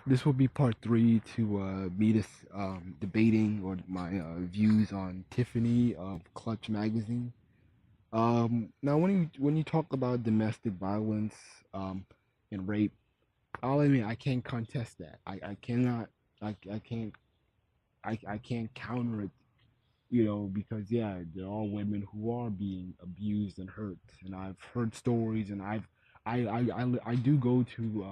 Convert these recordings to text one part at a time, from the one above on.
This will be part three to me debating or my views on Tiffany of Clutch magazine. Now, when you talk about domestic violence and rape, I'll admit I can't contest that. I cannot I can't I can't counter it. Because yeah, there are women who are being abused and hurt, and I've heard stories, and I do go to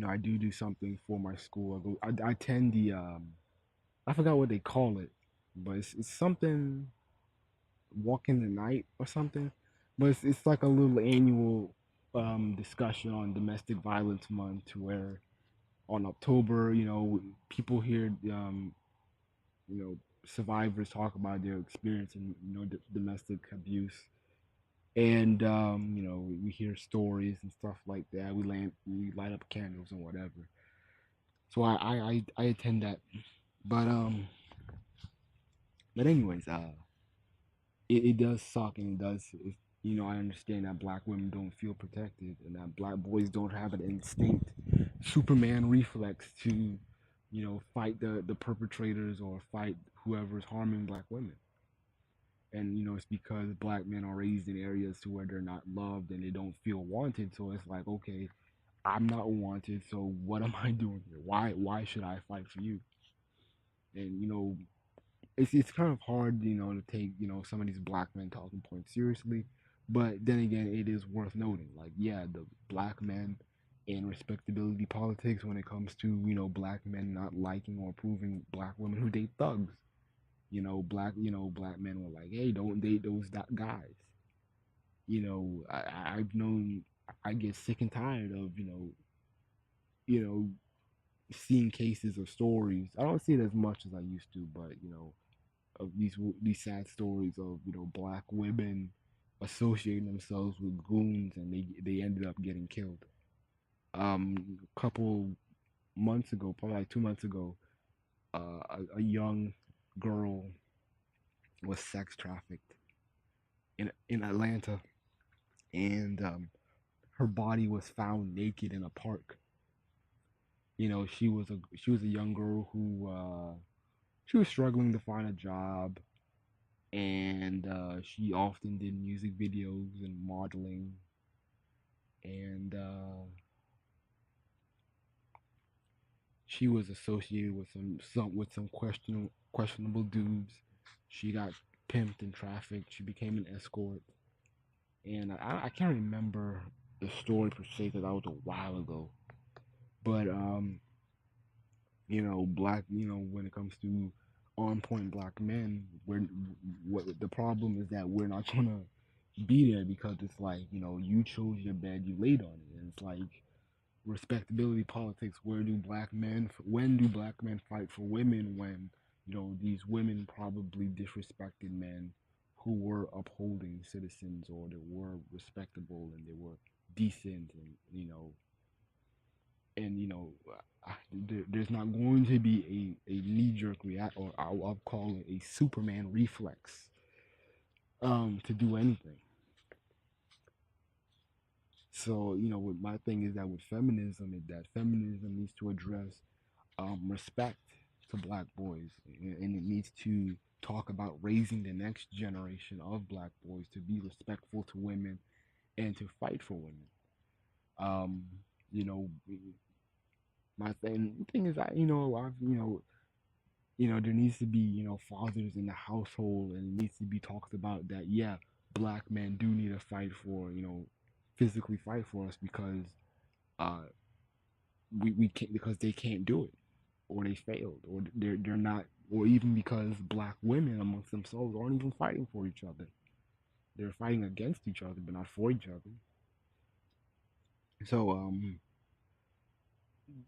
I do something for my school. I attend the I forgot what they call it, but it's something walk in the night or something. But it's like a little annual discussion on domestic violence month, where on October, people hear you know survivors talk about their experience in domestic abuse, and we hear stories and stuff like that. We light up candles and whatever. So I attend that. But anyways, it does suck, and it does. I understand that black women don't feel protected, and that black boys don't have an instinct, Superman reflex to, fight the perpetrators or fight whoever's harming black women. And it's because black men are raised in areas to where they're not loved and they don't feel wanted. So it's like, okay, I'm not wanted, so what am I doing here? Why should I fight for you? And it's kind of hard, to take, some of these black men talking points seriously. But then again, it is worth noting, like, yeah, the black men in respectability politics when it comes to, black men not liking or approving black women who date thugs. Black men were like, hey, don't date those guys. I've known, I get sick and tired of, you know, seeing cases or stories. I don't see it as much as I used to, but of these sad stories of black women associating themselves with goons, and they ended up getting killed. A couple months ago, probably like 2 months ago, a young girl was sex trafficked in Atlanta, and her body was found naked in a park. She was a young girl who she was struggling to find a job, and she often did music videos and modeling, and she was associated with some questionable dudes. She got pimped and trafficked. She became an escort, and I can't remember the story per se because that was a while ago. But black, when it comes to on point black men, what the problem is that we're not gonna be there because it's like you chose your bed, you laid on it, and it's like respectability politics. When do black men fight for women when these women probably disrespected men who were upholding citizens, or they were respectable and they were decent, and there's not going to be a knee jerk react, or I'll call it a Superman reflex to do anything. So what my thing is that with feminism is that feminism needs to address respect to black boys, and it needs to talk about raising the next generation of black boys to be respectful to women and to fight for women. Um, you know, my thing is that there needs to be fathers in the household, and it needs to be talked about that yeah, black men do need to fight for physically fight for us because uh we can't, because they can't do it, or they failed, or they're not, or even because black women amongst themselves aren't even fighting for each other. They're fighting against each other, but not for each other. So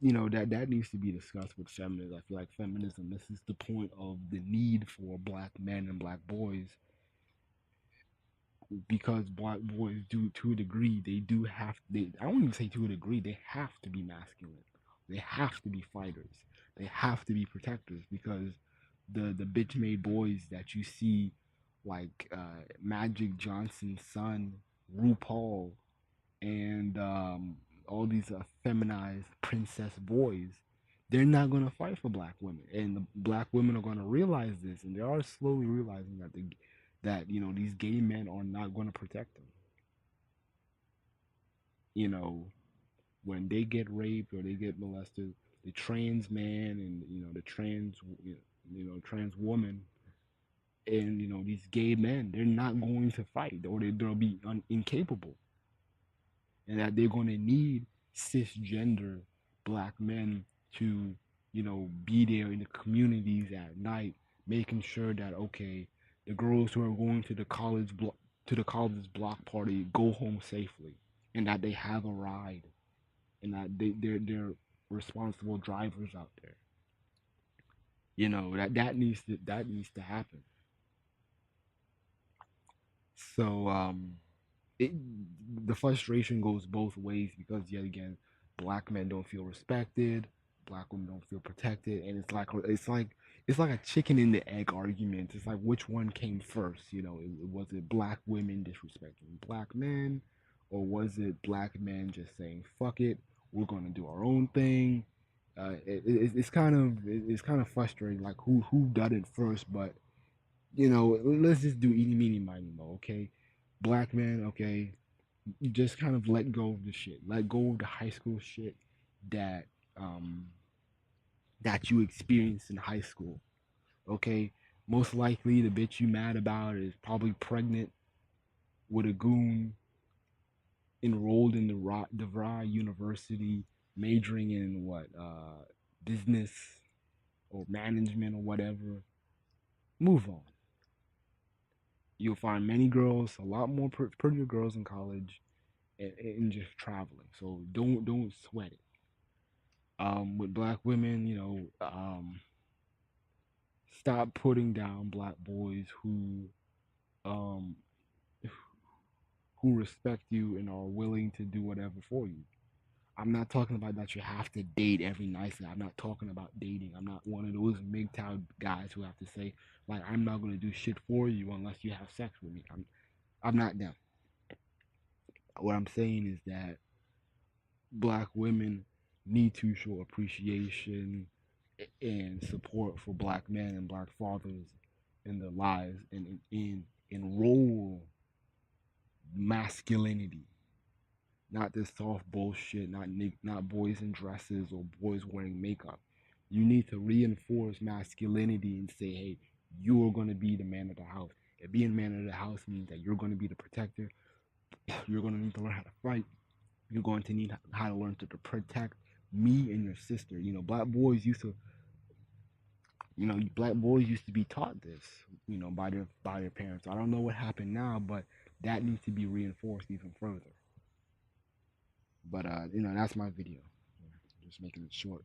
that needs to be discussed with feminism. I feel like feminism misses the point of the need for black men and black boys, because black boys do, to a degree, they do have, they I don't even say to a degree, they have to be masculine. They have to be fighters. They have to be protectors, because the bitch made boys that you see, like Magic Johnson's son, RuPaul. and all these feminized princess boys, they're not gonna fight for black women, and the black women are gonna realize this, and they are slowly realizing that these gay men are not gonna protect them. You know, when they get raped or they get molested, the trans man and the trans woman and these gay men, they're not going to fight, or they'll be incapable, and that they're going to need cisgender black men to be there in the communities at night, making sure that, okay, the girls who are going to the college block party go home safely, and that they have a ride, and that they're responsible drivers out there. That needs to happen. So it, the frustration goes both ways, because yet again, black men don't feel respected, black women don't feel protected, and it's like a chicken and the egg argument. It's like, which one came first? Was it black women disrespecting black men, or was it black men just saying fuck it, we're gonna do our own thing? It's kind of frustrating, like who done it first, but let's just do eeny meeny miny mo, okay? Black man, okay, you just kind of let go of the shit. Let go of the high school shit that um that you experienced in high school. Okay? Most likely the bitch you mad about is probably pregnant with a goon, enrolled in DeVry University, majoring in what, business or management or whatever. Move on. You'll find many girls, a lot more prettier girls in college, and just traveling. So don't sweat it. With black women, stop putting down black boys um who respect you and are willing to do whatever for you. I'm not talking about that you have to date every night. I'm not talking about dating. I'm not one of those MGTOW guys who have to say, like, I'm not gonna do shit for you unless you have sex with me. I'm not them. What I'm saying is that black women need to show appreciation and support for black men and black fathers in their lives, and enroll masculinity, not this soft bullshit, not boys in dresses or boys wearing makeup. You need to reinforce masculinity and say, hey, you are going to be the man of the house. And being man of the house means that you're going to be the protector. You're going to need to learn how to fight. You're going to need how to learn to protect me and your sister. Black boys used to be taught this, by their parents. I don't know what happened now, but that needs to be reinforced even further. But that's my video. Just making it short.